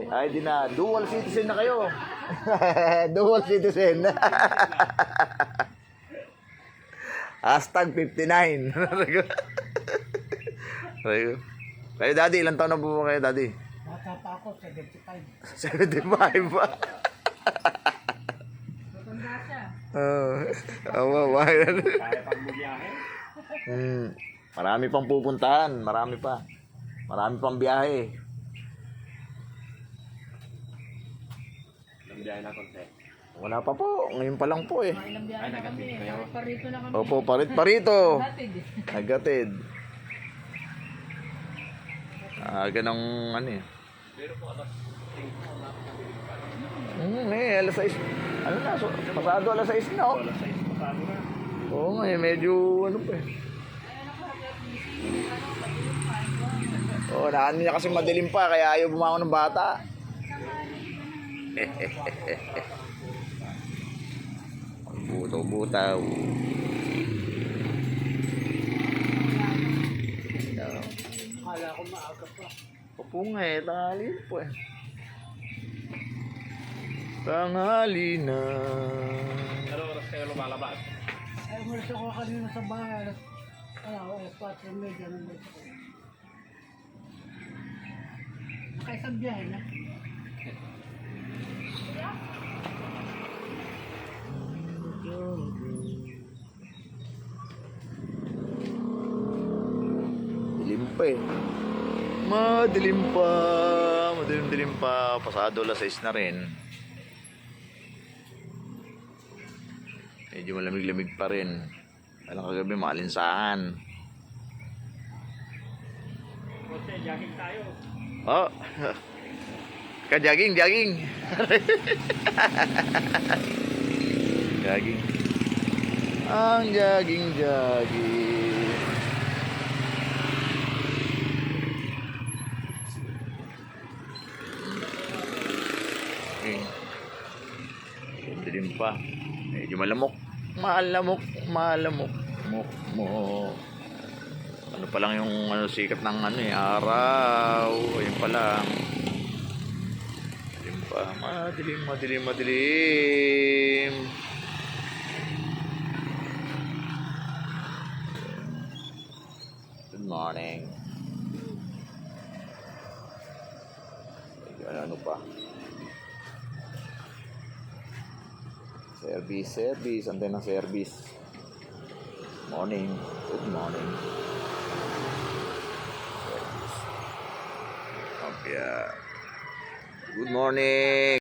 Ay, di na. Dual citizen na kayo. Dual citizen. Hashtag 59. Kayo, daddy, ilang taon na po kayo, daddy? Bata pa ako, 75. 75 ba? Matanda siya. Awa. Kaya pang bumiyahe. Marami pang pupuntahan. Marami pa. Marami pang biyahe. Nagbiyahe na konti. Wala pa po. Ngayon pa lang po eh. Ilang biyahe na kami. Parito na kami. Opo, parito. Hatid. Nagatid. Ganong ano eh. Pero po alas 5 Alas 6. Ano na, pasado alas 6 na oh. alas 6 pasado na. Oo nga eh, medyo ano pa eh. Oo, naan niya kasi madilim pa, kaya ayaw bumangon ng bata. Butaw-butaw. Akala ko maaga pa. Opo nga eh, tanghali po eh. Tanghali na. Ano oras kayo lumalabas? Ay, umalis ako kanina sa bahay. Alas 4:30 nang umalis ako. Nakaisang biyahe na. Dilim pa eh. Madilim pa. Madilim pa. Pasado alas 6 na rin. Medyo malamig-lamig pa rin. Alam kagabi, maalinsangan. Konti, jogging tayo. Oh. Jogging. Jogging. Ang jogging. Okay. Dilim pa. Medyo malamok. Malamok. Ano pa lang yung sikat ng araw. Ayun pa lang. Dilim pa. Madilim. Good morning. Ano pa? Service. Antay ng service. Morning. Good morning. Service. Okay. Good morning.